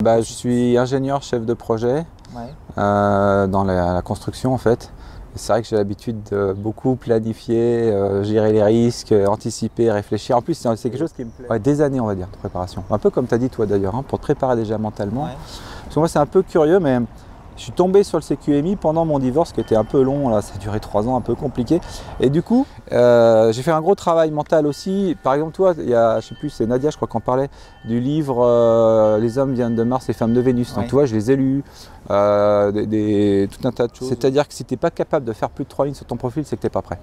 Je suis ingénieur chef de projet dans la construction en fait. C'est vrai que j'ai l'habitude de beaucoup planifier, gérer les risques, anticiper, réfléchir. En plus, c'est quelque chose qui me plaît. Des années, on va dire, de préparation. Un peu comme tu as dit toi d'ailleurs, hein, pour te préparer déjà mentalement. Parce que moi, c'est un peu curieux, mais je suis tombé sur le CQMI pendant mon divorce qui était un peu long, là, ça a duré 3 ans, un peu compliqué. Et du coup, j'ai fait un gros travail mental aussi. Par exemple, toi, il y a, je sais plus, c'est Nadia, je crois qu'on parlait du livre Les hommes viennent de Mars, les femmes de Vénus. Donc, tu vois, je les ai lus, tout un tas de choses. C'est-à-dire que si tu n'es pas capable de faire plus de 3 lignes sur ton profil, c'est que tu n'es pas prêt.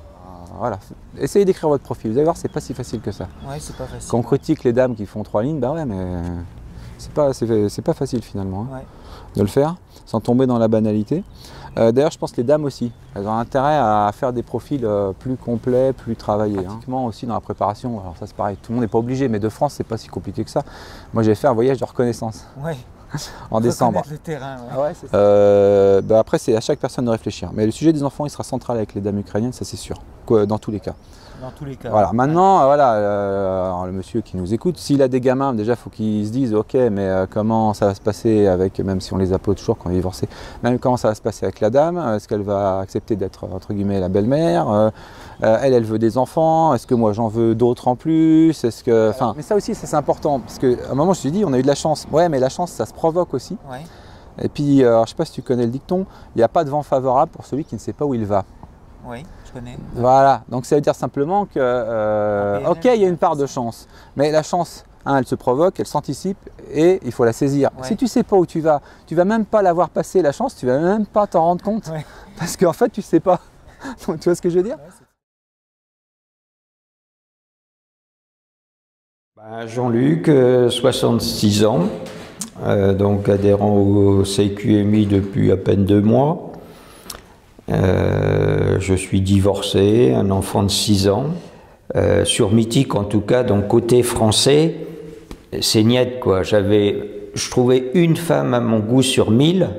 Voilà. Essayez d'écrire votre profil. Vous allez voir, c'est pas si facile que ça. C'est pas facile. Quand on critique les dames qui font 3 lignes, bah ouais, mais c'est pas facile finalement de le faire sans tomber dans la banalité. D'ailleurs, je pense que les dames aussi, elles ont intérêt à faire des profils plus complets, plus travaillés. Pratiquement aussi dans la préparation. Alors ça c'est pareil, tout le monde n'est pas obligé, mais de France c'est pas si compliqué que ça. Moi j'ai fait un voyage de reconnaissance. En décembre. Le terrain, après, c'est à chaque personne de réfléchir. Mais le sujet des enfants, il sera central avec les dames ukrainiennes, ça c'est sûr, dans tous les cas. Dans tous les cas. Voilà. Maintenant, le monsieur qui nous écoute, s'il a des gamins, déjà, il faut qu'ils se disent, ok, mais comment ça va se passer avec, même si on les applaudit toujours quand on est divorcé, même comment ça va se passer avec la dame, est-ce qu'elle va accepter d'être, entre guillemets, la belle-mère, elle veut des enfants, est-ce que moi j'en veux d'autres en plus, est-ce que, mais ça aussi, c'est important, parce qu'à un moment, je me suis dit, on a eu de la chance. Ouais, mais la chance, ça se provoque aussi. Et puis, je ne sais pas si tu connais le dicton, il n'y a pas de vent favorable pour celui qui ne sait pas où il va. Oui, je connais. Voilà, donc ça veut dire simplement que, ok, il y a une part de chance, mais la chance, elle se provoque, elle s'anticipe et il faut la saisir. Si tu ne sais pas où tu vas même pas l'avoir passé la chance, tu ne vas même pas t'en rendre compte, parce qu'en fait, tu ne sais pas. Tu vois ce que je veux dire? Jean-Luc, 66 ans, donc adhérent au CQMI depuis à peine 2 mois. Je suis divorcé, un enfant de 6 ans. Sur Mythique en tout cas, donc côté français, c'est niet quoi. Je trouvais une femme à mon goût sur 1000,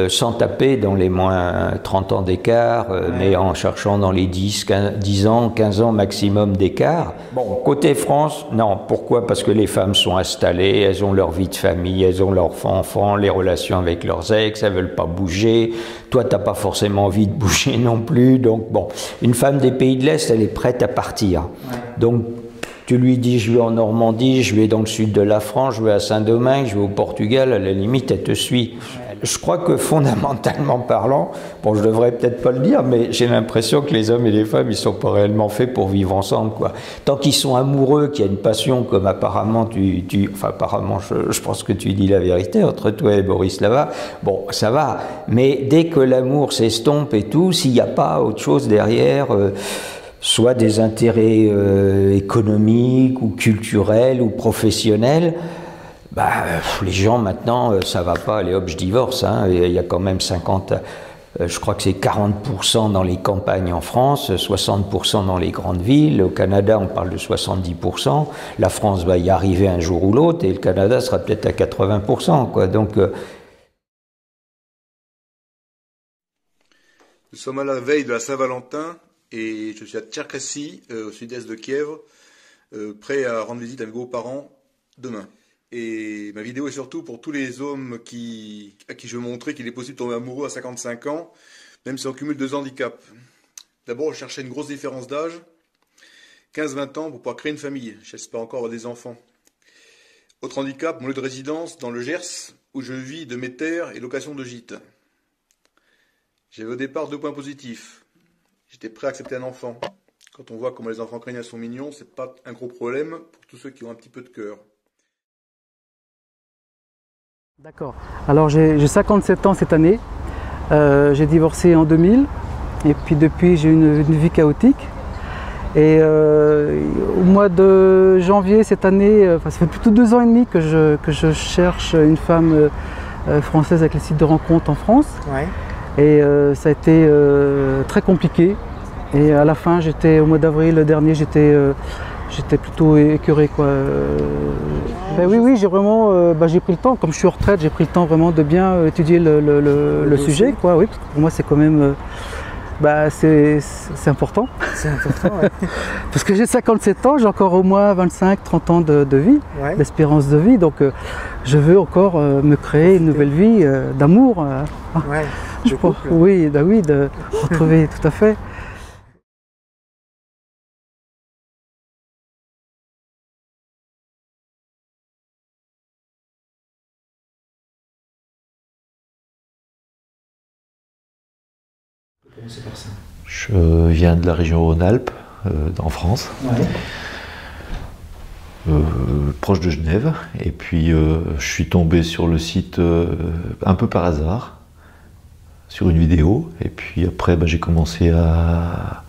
sans taper dans les moins 30 ans d'écart, mais en cherchant dans les 10 ans, 15 ans maximum d'écart. Bon, côté France, non. Pourquoi? Parce que les femmes sont installées, elles ont leur vie de famille, elles ont leurs enfants, les relations avec leurs ex, elles veulent pas bouger. Toi, t'as pas forcément envie de bouger non plus. Donc bon, une femme des pays de l'Est, elle est prête à partir. Donc tu lui dis, je vais en Normandie, je vais dans le sud de la France, je vais à Saint-Domingue, je vais au Portugal, à la limite, elle te suit. Je crois que fondamentalement parlant, bon, je devrais peut-être pas le dire, mais j'ai l'impression que les hommes et les femmes, ils sont pas réellement faits pour vivre ensemble, quoi. Tant qu'ils sont amoureux, qu'il y a une passion, comme apparemment apparemment, je pense que tu dis la vérité entre toi et Boris là-bas, bon, ça va. Mais dès que l'amour s'estompe et tout, s'il n'y a pas autre chose derrière, soit des intérêts économiques ou culturels ou professionnels, les gens maintenant, ça va pas, allez hop, je divorce. Il y a quand même 50, je crois que c'est 40% dans les campagnes en France, 60% dans les grandes villes. Au Canada, on parle de 70%. La France va y arriver un jour ou l'autre et le Canada sera peut-être à 80%, quoi. Donc, nous sommes à la veille de la Saint-Valentin et je suis à Tcherkassy, au sud-est de Kiev, prêt à rendre visite à mes beaux-parents demain. Et ma vidéo est surtout pour tous les hommes à qui je veux montrer qu'il est possible de tomber amoureux à 55 ans, même si on cumule 2 handicaps. D'abord, je cherchais une grosse différence d'âge, 15-20 ans, pour pouvoir créer une famille. J'espère encore avoir des enfants. Autre handicap, mon lieu de résidence dans le Gers, où je vis de mes terres et location de gîte. J'avais au départ 2 points positifs. J'étais prêt à accepter un enfant. Quand on voit comment les enfants ukrainiens sont mignons, c'est pas un gros problème pour tous ceux qui ont un petit peu de cœur. D'accord. Alors j'ai 57 ans cette année. J'ai divorcé en 2000 et puis depuis j'ai une vie chaotique. Et au mois de janvier cette année, ça fait plutôt 2 ans et demi que je cherche une femme française avec les sites de rencontres en France. Et ça a été très compliqué. Et à la fin, au mois d'avril dernier, j'étais plutôt écœuré, quoi. Oui, j'ai vraiment, j'ai pris le temps, comme je suis en retraite, j'ai pris le temps vraiment de bien étudier le sujet, quoi. Oui, parce que pour moi c'est quand même Bah, c'est important. C'est important, ouais. Parce que j'ai 57 ans, j'ai encore au moins 25-30 ans de vie, Ouais. d'espérance de vie. Donc je veux encore me créer une nouvelle vie d'amour. Ouais, Je crois, oui, de retrouver tout à fait. Je viens de la région Rhône-Alpes, en France, proche de Genève. Et puis je suis tombé sur le site un peu par hasard, sur une vidéo. Et puis après, j'ai commencé à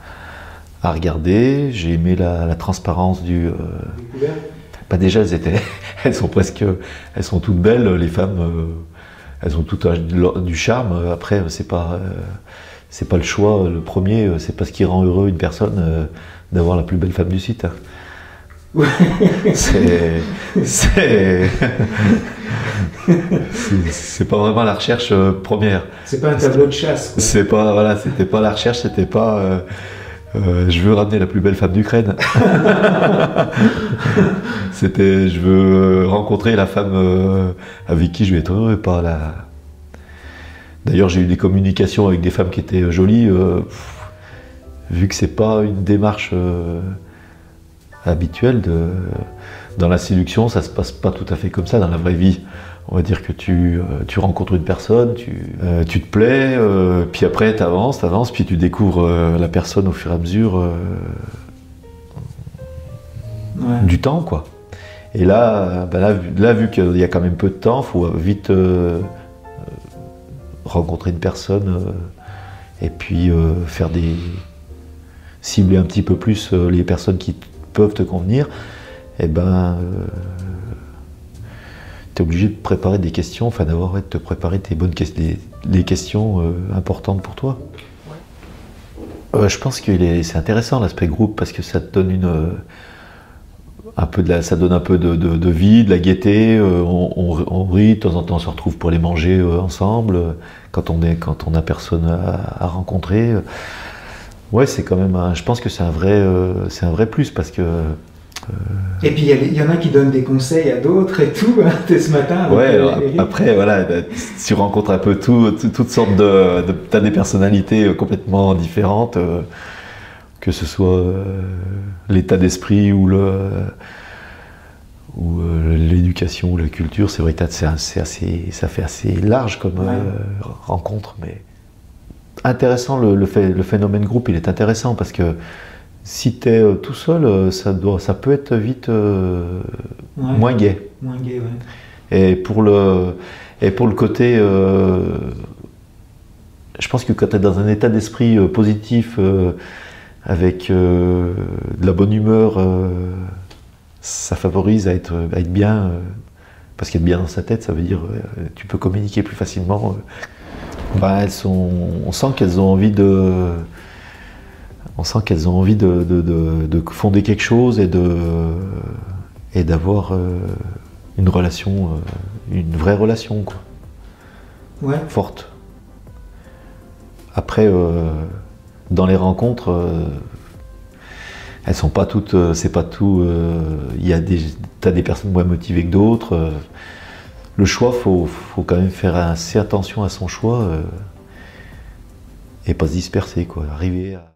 regarder. J'ai aimé la transparence du... déjà, elles sont toutes belles, les femmes. Elles ont toutes du charme. Après, c'est pas le choix. Le premier, c'est pas ce qui rend heureux une personne d'avoir la plus belle femme du site. C'est pas vraiment la recherche première. C'est pas un tableau de chasse, quoi. C'est pas, voilà, c'était pas la recherche, c'était pas je veux ramener la plus belle femme d'Ukraine. C'était je veux rencontrer la femme avec qui je vais être heureux, pas la. D'ailleurs, j'ai eu des communications avec des femmes qui étaient jolies. Vu que c'est pas une démarche habituelle dans la séduction, ça se passe pas tout à fait comme ça dans la vraie vie. On va dire que tu rencontres une personne, tu te plais, puis après t'avances, puis tu découvres la personne au fur et à mesure du temps, quoi. Et là, vu qu'il y a quand même peu de temps, il faut vite rencontrer une personne et puis cibler un petit peu plus les personnes qui peuvent te convenir. Et tu es obligé de préparer des questions, enfin de te préparer des questions importantes pour toi. Je pense que c'est intéressant l'aspect groupe parce que ça te donne ça donne un peu de vie, de la gaieté. On rit, de temps en temps on se retrouve pour les manger ensemble quand on a personne à rencontrer. Ouais, c'est quand même je pense que c'est un vrai plus parce que. Et puis il y en a qui donnent des conseils à d'autres et tout. Hein, ce matin. Ouais, après voilà, tu rencontres un peu toutes sortes t'as des personnalités complètement différentes, que ce soit l'état d'esprit ou l'éducation ou la culture. C'est vrai que ça fait assez large comme rencontre, mais intéressant le phénomène groupe. Il est intéressant parce que si tu es tout seul, ça peut être vite moins gai. Moins gai, ouais. Et pour le côté, je pense que quand tu es dans un état d'esprit positif, avec de la bonne humeur, ça favorise à être bien, parce qu'être bien dans sa tête, ça veut dire tu peux communiquer plus facilement. On sent qu'elles ont envie de fonder quelque chose et d'avoir une relation, une vraie relation, quoi. Ouais. Forte. Après, dans les rencontres, elles sont pas toutes, c'est pas tout. T'as des personnes moins motivées que d'autres. Le choix, faut quand même faire assez attention à son choix et pas se disperser, quoi. Arriver à.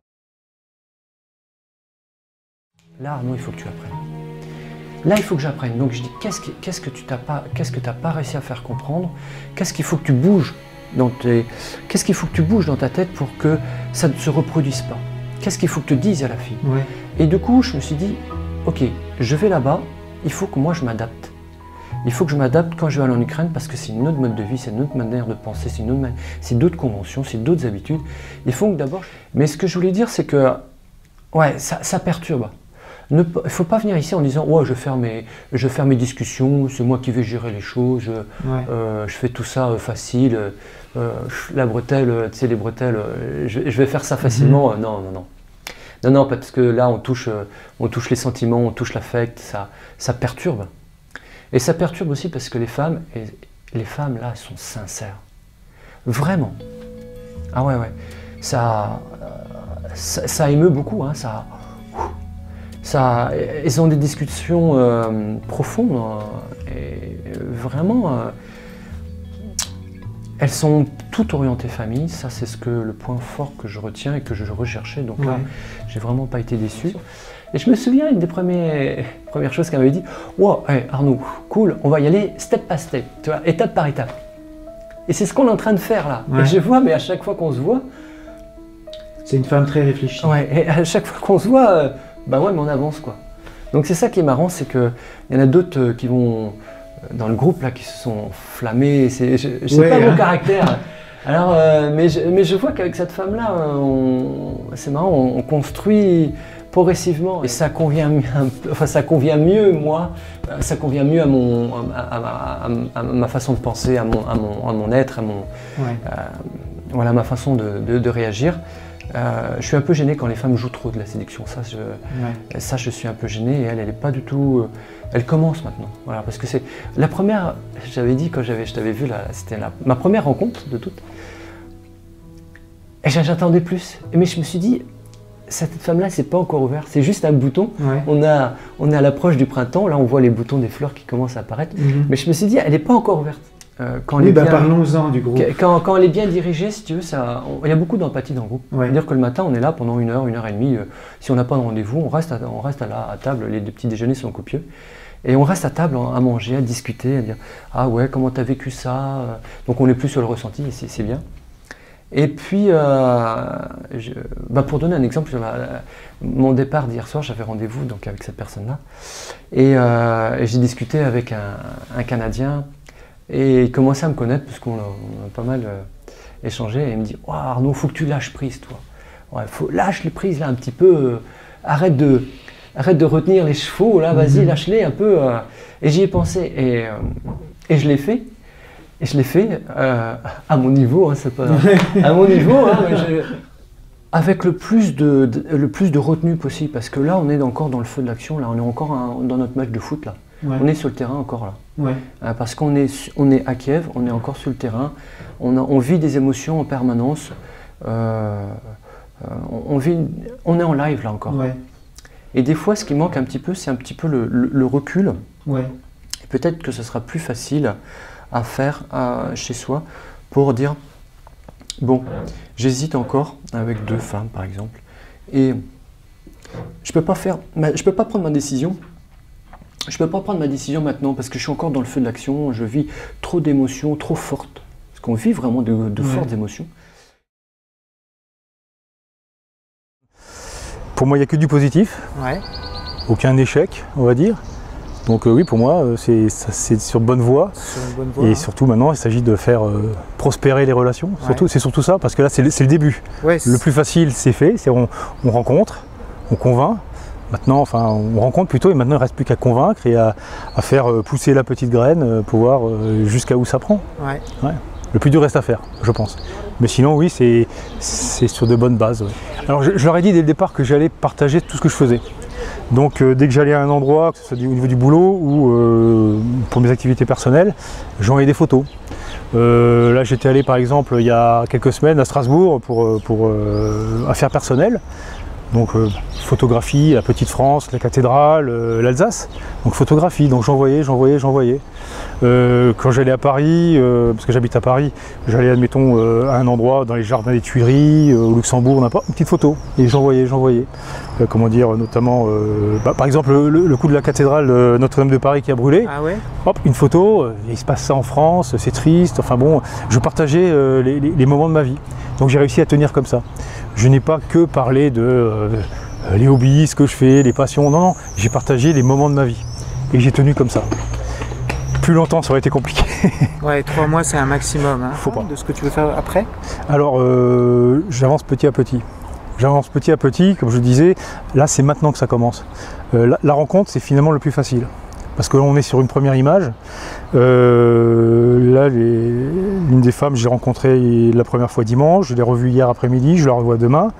Là, Arnaud, il faut que tu apprennes. Là, il faut que j'apprenne. Donc je dis, qu'est-ce que tu n'as pas réussi à faire comprendre? Qu'est-ce qu'il faut que tu bouges qu'est-ce qu'il faut que tu bouges dans ta tête pour que ça ne se reproduise pas? Qu'est-ce qu'il faut que tu dises à la fille? Ouais. Et du coup, je me suis dit, ok, je vais là-bas, il faut que moi je m'adapte. Il faut que je m'adapte quand je vais aller en Ukraine parce que c'est une autre mode de vie, c'est une autre manière de penser, c'est d'autres conventions, c'est d'autres habitudes. Il faut que d'abord... Mais ce que je voulais dire, c'est que ouais, ça perturbe. Il ne faut pas venir ici en disant « Ouais, je vais faire mes discussions, c'est moi qui vais gérer les choses, je fais tout ça facile, la bretelle, tu sais, les bretelles, je vais faire ça facilement. Non, parce que là, on touche les sentiments, on touche l'affect, ça perturbe. Et ça perturbe aussi parce que les femmes là, elles sont sincères. Vraiment. Ah ouais. Ça, ça émeut beaucoup, hein, ils ont des discussions profondes et vraiment, elles sont toutes orientées famille. Ça, c'est le point fort que je retiens et que je recherchais. Donc là, j'ai vraiment pas été déçu. Et je me souviens, une des premières choses qu'elle m'avait dit, wow, hey, Arnaud, cool, on va y aller step by step, tu vois, étape par étape. Et c'est ce qu'on est en train de faire là. Et je vois, mais à chaque fois qu'on se voit, c'est une femme très réfléchie. Ouais, et à chaque fois qu'on se voit, bah ouais, mais on avance quoi. Donc c'est ça qui est marrant, c'est qu'il y en a d'autres qui vont dans le groupe là, qui se sont enflammés. Je sais pas mon caractère. Alors, mais je vois qu'avec cette femme-là, c'est marrant, on construit progressivement. Et ça convient mieux, moi, ça convient mieux à ma façon de penser, à mon être, voilà, ma façon de réagir. Je suis un peu gêné quand les femmes jouent trop de la séduction. Ça, je suis un peu gêné. Et elle n'est pas du tout. Elle commence maintenant. Voilà, parce que c'est la première. J'avais dit quand je t'avais vu là, c'était ma première rencontre de toutes. Et j'attendais plus. Mais je me suis dit, cette femme-là, c'est pas encore ouvert. C'est juste un bouton. On est à l'approche du printemps. Là, on voit les boutons des fleurs qui commencent à apparaître. Mais je me suis dit, elle n'est pas encore ouverte. Parlons-en du groupe. Quand elle est bien dirigée, si tu veux, il y a beaucoup d'empathie dans le groupe. C'est-à-dire que le matin, on est là pendant 1 heure, 1 heure et demie. Si on n'a pas de rendez-vous, on reste à table. Les petits déjeuners sont copieux. Et on reste à table à manger, à discuter, à dire « Ah ouais, comment t'as vécu ça ?» Donc on n'est plus sur le ressenti, et c'est bien. Et puis, pour donner un exemple, sur mon départ d'hier soir, j'avais rendez-vous donc avec cette personne-là. Et j'ai discuté avec un Canadien. Et il commençait à me connaître parce qu'on a pas mal échangé. Et il me dit oh, Arnaud, faut que tu lâches prise, toi. Lâche les prises là un petit peu. Arrête de retenir les chevaux, là, vas-y, lâche-les un peu. Et j'y ai pensé. Et je l'ai fait. Et je l'ai fait à mon niveau, hein, c'est pas à mon niveau, hein, mais avec le plus de retenue possible. Parce que là, on est encore dans le feu de l'action. Là, on est encore dans notre match de foot là. On est sur le terrain encore là. Parce qu'on est à Kiev, on est encore sur le terrain, on vit des émotions en permanence, on est en live là encore. Et des fois ce qui manque un petit peu, c'est un petit peu le recul. Et peut-être que ce sera plus facile à faire chez soi pour dire, bon, j'hésite encore avec 2 femmes par exemple, et je peux pas prendre ma décision. Je ne peux pas prendre ma décision maintenant parce que je suis encore dans le feu de l'action, je vis trop d'émotions, trop fortes. Parce qu'on vit vraiment de fortes émotions. Pour moi, il n'y a que du positif. Aucun échec, on va dire. Donc oui, pour moi, c'est sur bonne voie. Et surtout maintenant, il s'agit de faire prospérer les relations. C'est surtout ça, parce que là, c'est le début. Le plus facile, c'est fait. On rencontre, on convainc. Maintenant, enfin, on rencontre plutôt, et maintenant il ne reste plus qu'à convaincre et à faire pousser la petite graine pour voir jusqu'à où ça prend. Le plus dur reste à faire, je pense. Mais sinon, oui, c'est sur de bonnes bases. Alors, je leur ai dit dès le départ que j'allais partager tout ce que je faisais. Donc, dès que j'allais à un endroit, que ce soit au niveau du boulot ou pour mes activités personnelles, j'envoyais des photos. Là, j'étais allé, par exemple, il y a quelques semaines à Strasbourg pour affaires personnelles. Donc photographie, la Petite France, la cathédrale, l'Alsace. Donc photographie, donc j'envoyais. Quand j'allais à Paris, parce que j'habite à Paris, j'allais admettons à un endroit dans les jardins des Tuileries, au Luxembourg, n'importe, une petite photo. Et j'envoyais. Comment dire, notamment, par exemple le coup de la cathédrale Notre-Dame de Paris qui a brûlé. Hop, une photo, il se passe ça en France, c'est triste, enfin bon, je partageais les moments de ma vie. Donc j'ai réussi à tenir comme ça. Je n'ai pas que parlé de les hobbies, ce que je fais, les passions, non, j'ai partagé les moments de ma vie. Et j'ai tenu comme ça. Plus longtemps, ça aurait été compliqué. 3 mois, c'est un maximum. Hein, Faut pas. De ce que tu veux faire après. Alors, j'avance petit à petit. J'avance petit à petit, comme je disais, là c'est maintenant que ça commence. La rencontre, c'est finalement le plus facile. Parce que là, on est sur une première image. Là, l'une des femmes, j'ai rencontré la première fois dimanche, je l'ai revue hier après-midi, je la revois demain.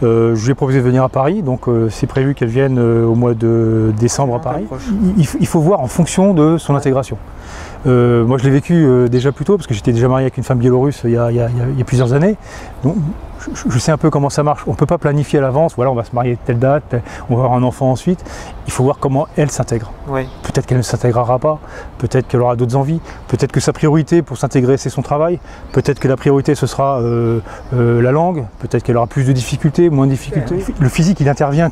Je lui ai proposé de venir à Paris, donc c'est prévu qu'elle vienne au mois de décembre à Paris. Il faut voir en fonction de son intégration. Moi, je l'ai vécu déjà plus tôt, parce que j'étais déjà marié avec une femme biélorusse il y a plusieurs années. Donc, je sais un peu comment ça marche. On ne peut pas planifier à l'avance, voilà, on va se marier à telle date, on va avoir un enfant ensuite. Il faut voir comment elle s'intègre. Ouais. Peut-être qu'elle ne s'intégrera pas, peut-être qu'elle aura d'autres envies, peut-être que sa priorité pour s'intégrer c'est son travail, peut-être que la priorité ce sera la langue, peut-être qu'elle aura plus de difficultés, moins de difficultés. Ouais, oui. Le physique il intervient,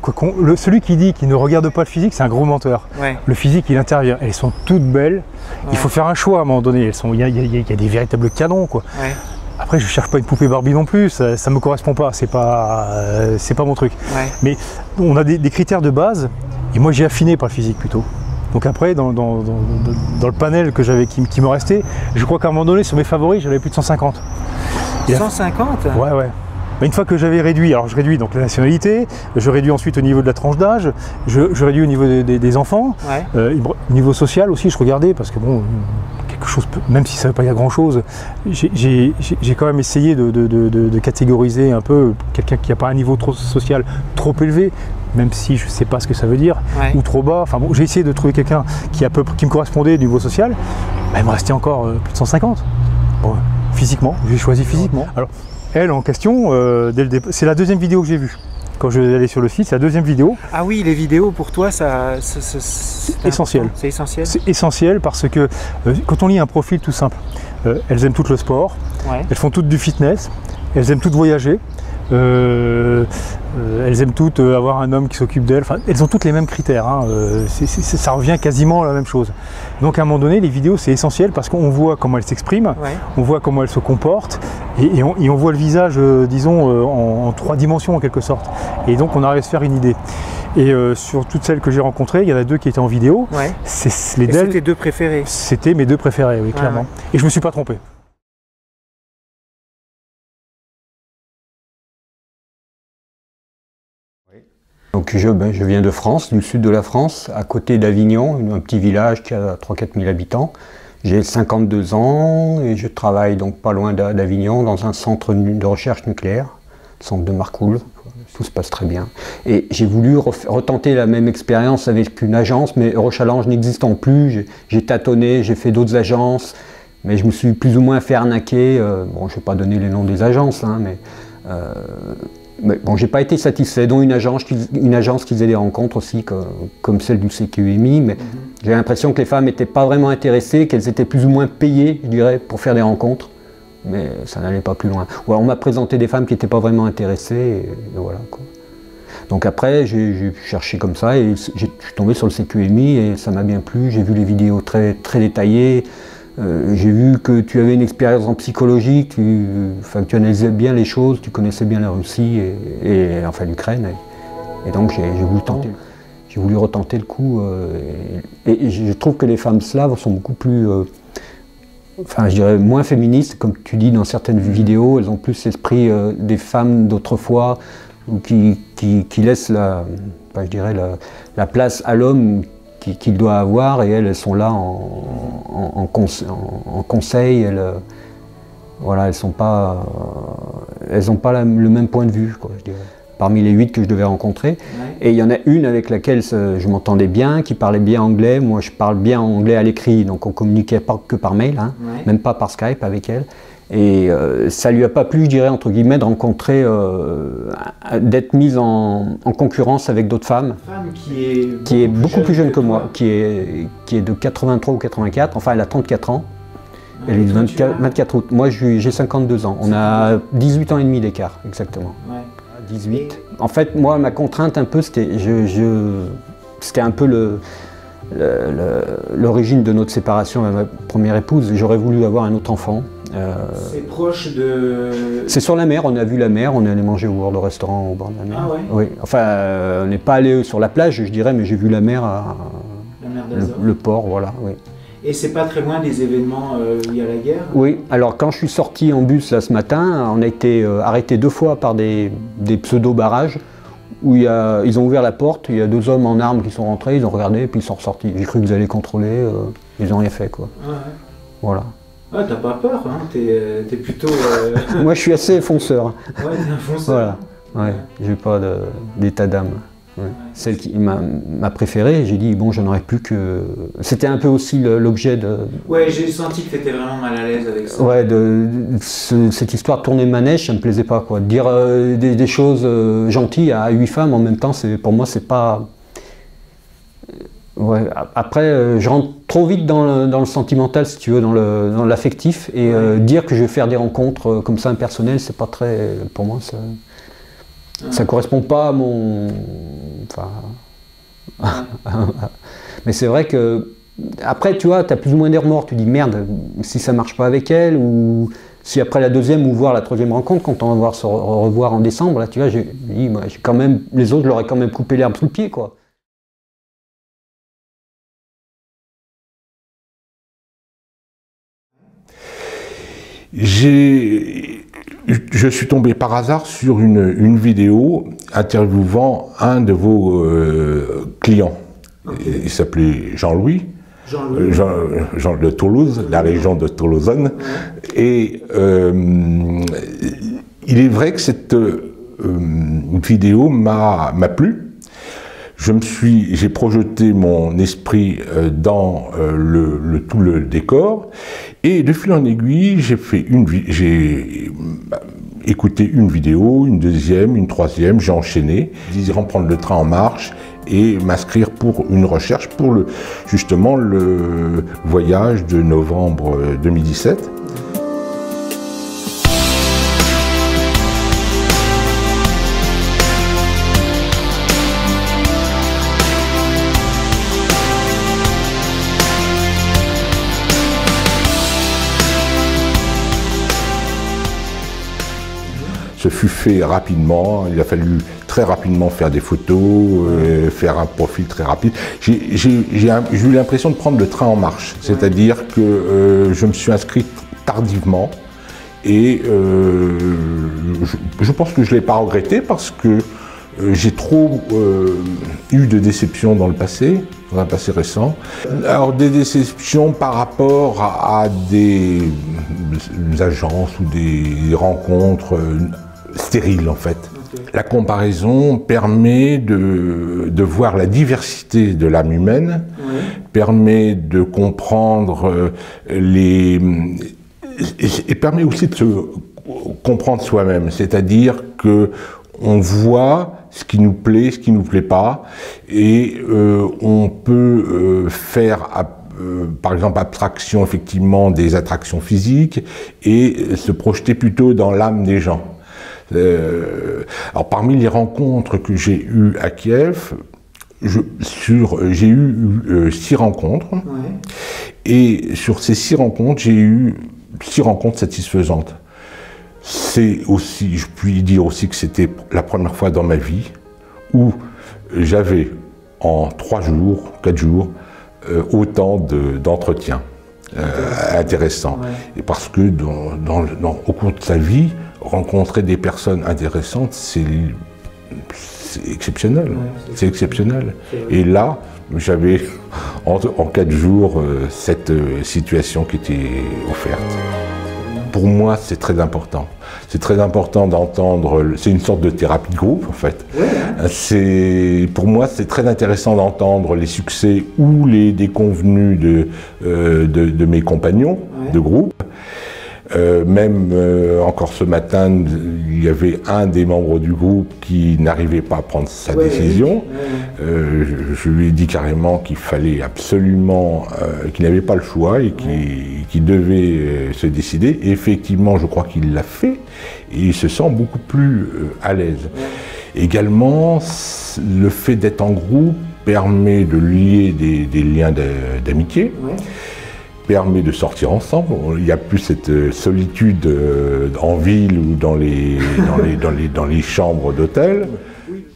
celui qui dit qu'il ne regarde pas le physique c'est un gros menteur. Ouais. Le physique il intervient, elles sont toutes belles, ouais. Il faut faire un choix à un moment donné, il y a des véritables canons quoi. Ouais. Après, je cherche pas une poupée Barbie non plus, ça me correspond pas, c'est pas mon truc. Ouais. Mais on a des critères de base, et moi j'ai affiné par le physique plutôt. Donc après, dans le panel que j'avais qui me restait, je crois qu'à un moment donné, sur mes favoris, j'avais plus de 150. 150 ? Ouais, ouais. Une fois que j'avais réduit, alors je réduis donc la nationalité, je réduis ensuite au niveau de la tranche d'âge, je réduis au niveau des enfants, ouais. Au niveau social aussi, je regardais, parce que bon, quelque chose, même si ça ne veut pas dire grand-chose, j'ai quand même essayé de catégoriser un peu quelqu'un qui n'a pas un niveau social trop élevé, même si je ne sais pas ce que ça veut dire, ouais. Ou trop bas. Enfin bon, j'ai essayé de trouver quelqu'un qui me correspondait du niveau social, mais il me restait encore plus de 150. Bon, physiquement, j'ai choisi physiquement. Alors, elle en question, c'est la deuxième vidéo que j'ai vue. Quand je vais aller sur le site, c'est la deuxième vidéo. Ah oui, les vidéos pour toi, c'est essentiel. C'est essentiel. C'est essentiel parce que quand on lit un profil tout simple, elles aiment toutes le sport, ouais. Elles font toutes du fitness, elles aiment toutes voyager, elles aiment toutes avoir un homme qui s'occupe d'elles, enfin, elles ont toutes les mêmes critères, hein. Ça revient quasiment à la même chose. Donc à un moment donné, les vidéos c'est essentiel parce qu'on voit comment elles s'expriment, ouais. On voit comment elles se comportent et on voit le visage, disons, en 3 dimensions en quelque sorte. Et donc on arrive à se faire une idée. Et sur toutes celles que j'ai rencontrées, il y en a 2 qui étaient en vidéo. Ouais. C'était tes 2 préférés? C'était mes 2 préférés, oui, clairement. Ouais. Et je ne me suis pas trompé. Donc je viens de France, du sud de la France, à côté d'Avignon, un petit village qui a 3-4 000 habitants. J'ai 52 ans et je travaille donc pas loin d'Avignon dans un centre de recherche nucléaire, le centre de Marcoule. Tout se passe très bien. Et j'ai voulu retenter la même expérience avec une agence, mais Eurochallenge n'existant plus. J'ai tâtonné, j'ai fait d'autres agences, mais je me suis plus ou moins fait arnaquer. Bon, je ne vais pas donner les noms des agences, hein, mais bon, j'ai pas été satisfait, dont une agence qui faisait des rencontres aussi, comme celle du CQMI, mais j'ai l'impression que les femmes n'étaient pas vraiment intéressées, qu'elles étaient plus ou moins payées, je dirais, pour faire des rencontres, mais ça n'allait pas plus loin. Ou alors on m'a présenté des femmes qui n'étaient pas vraiment intéressées, et voilà, quoi. Donc après, j'ai cherché comme ça, et je suis tombé sur le CQMI, et ça m'a bien plu, j'ai vu les vidéos très, très détaillées. J'ai vu que tu avais une expérience en psychologie, que tu analysais bien les choses, tu connaissais bien la Russie et enfin l'Ukraine. Et donc j'ai voulu retenter le coup. Et je trouve que les femmes slaves sont beaucoup plus, enfin je dirais moins féministes, comme tu dis dans certaines vidéos. Elles ont plus l'esprit des femmes d'autrefois, qui laissent je dirais la place à l'homme qu'il doit avoir, et elles sont là en conseil. Voilà, elles n'ont pas le même point de vue, quoi, je dirais. Parmi les 8 que je devais rencontrer, ouais. Et il y en a une avec laquelle je m'entendais bien, qui parlait bien anglais. Moi je parle bien anglais à l'écrit, donc on communiquait pas que par mail, hein, ouais. Même pas par Skype avec elle. Et ça lui a pas plu, je dirais, entre guillemets, de rencontrer, d'être mise en concurrence avec d'autres femmes. Qui est beaucoup plus jeune que moi, qui est de 83 ou 84, enfin elle a 34 ans. Ouais, elle est de 24 août. Moi j'ai 52 ans, on a 18 ans et demi d'écart, exactement. Ouais. 18. En fait, moi ma contrainte un peu, c'était un peu l'origine de notre séparation avec ma première épouse. J'aurais voulu avoir un autre enfant. C'est proche de... C'est sur la mer, on a vu la mer, on est allé manger au restaurant au bord de la mer. Ah ouais. Oui, enfin, on n'est pas allé sur la plage, je dirais, mais j'ai vu la mer, le port, voilà. Oui. Et c'est pas très loin des événements où il y a la guerre? Oui, alors quand je suis sorti en bus là ce matin, on a été arrêté 2 fois par des pseudo-barrages, où ils ont ouvert la porte, il y a 2 hommes en armes qui sont rentrés, ils ont regardé, et puis ils sont ressortis. J'ai cru qu'ils allaient contrôler, ils n'ont rien fait, quoi. Ah ouais. Voilà. Ah, t'as pas peur, hein, t'es plutôt... Moi je suis assez fonceur. Ouais, t'es un fonceur. Voilà, ouais, j'ai pas d'état d'âme. Ouais. Celle qui m'a préférée, j'ai dit bon, j'en aurais plus que... C'était un peu aussi l'objet de... Ouais, j'ai senti que tu étais vraiment mal à l'aise avec ça. Ouais, cette histoire de tourner manège, ça me plaisait pas, quoi. Dire des choses gentilles à 8 femmes en même temps, pour moi, c'est pas... Ouais, après, je rentre trop vite dans le sentimental, si tu veux, dans l'affectif, et dire que je vais faire des rencontres comme ça impersonnelles, c'est pas très... Pour moi, ça correspond pas à mon... Enfin... Mais c'est vrai que... Après, tu vois, tu as plus ou moins des remords, tu dis merde, si ça marche pas avec elle, ou si après la deuxième ou voire la troisième rencontre, quand on va se revoir en décembre, là, tu vois, j'ai quand même... Les autres, je leur ai quand même coupé l'herbe sous le pied, quoi. Je suis tombé par hasard sur une vidéo interviewant un de vos clients. Okay. Il s'appelait Jean-Louis. Jean de Toulouse, la région de Toulouse. Et il est vrai que cette vidéo m'a plu. J'ai projeté mon esprit dans tout le décor, et de fil en aiguille, j'ai écouté une vidéo, une deuxième, une troisième, j'ai enchaîné, désirant prendre le train en marche et m'inscrire pour une recherche pour justement le voyage de novembre 2017. Ce fut fait rapidement, il a fallu très rapidement faire des photos, faire un profil très rapide. J'ai eu l'impression de prendre le train en marche, c'est-à-dire que je me suis inscrit tardivement et je pense que je ne l'ai pas regretté parce que j'ai trop eu de déceptions dans le passé récent. Alors des déceptions par rapport à des agences ou des rencontres stériles en fait. Okay. La comparaison permet de voir la diversité de l'âme humaine, permet de comprendre et permet aussi de se comprendre soi-même, c'est-à-dire que on voit ce qui nous plaît, ce qui ne nous plaît pas, et on peut faire, par exemple, abstraction effectivement des attractions physiques et se projeter plutôt dans l'âme des gens. Alors parmi les rencontres que j'ai eues à Kiev, j'ai eu 6 rencontres, et sur ces 6 rencontres, j'ai eu 6 rencontres satisfaisantes. C'est aussi, je puis dire aussi que c'était la première fois dans ma vie où j'avais en 3 jours, 4 jours, autant d'entretiens intéressants. Et parce que au cours de sa vie, rencontrer des personnes intéressantes, c'est exceptionnel. C'est exceptionnel. Et là, j'avais en 4 jours cette situation qui était offerte. Pour moi, c'est très important. C'est très important d'entendre, c'est une sorte de thérapie de groupe en fait. Pour moi, c'est très intéressant d'entendre les succès ou les déconvenus de mes compagnons de groupe. Même encore ce matin, il y avait un des membres du groupe qui n'arrivait pas à prendre sa décision. Je lui ai dit carrément qu'il fallait absolument, qu'il n'avait pas le choix et qu'il devait se décider. Et effectivement, je crois qu'il l'a fait et il se sent beaucoup plus à l'aise. Également, le fait d'être en groupe permet de lier des liens d'amitié. Permet de sortir ensemble. Il n'y a plus cette solitude en ville ou dans les chambres d'hôtel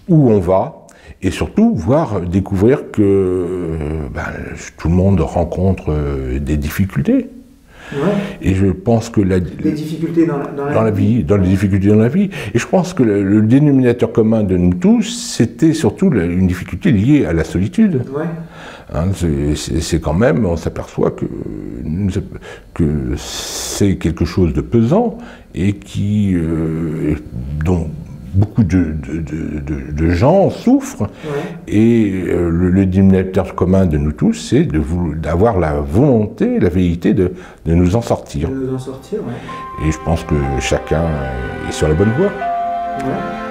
où on va, et surtout découvrir que tout le monde rencontre des difficultés. Et je pense que des difficultés dans la vie, dans les difficultés dans la vie. Et je pense que le dénominateur commun de nous tous, c'était surtout une difficulté liée à la solitude. Hein, c'est quand même, on s'aperçoit que c'est quelque chose de pesant et dont beaucoup de gens souffrent. Et le dénominateur commun de nous tous, c'est d'avoir la volonté, la vérité de nous en sortir. De nous en sortir, Et je pense que chacun est sur la bonne voie. Ouais.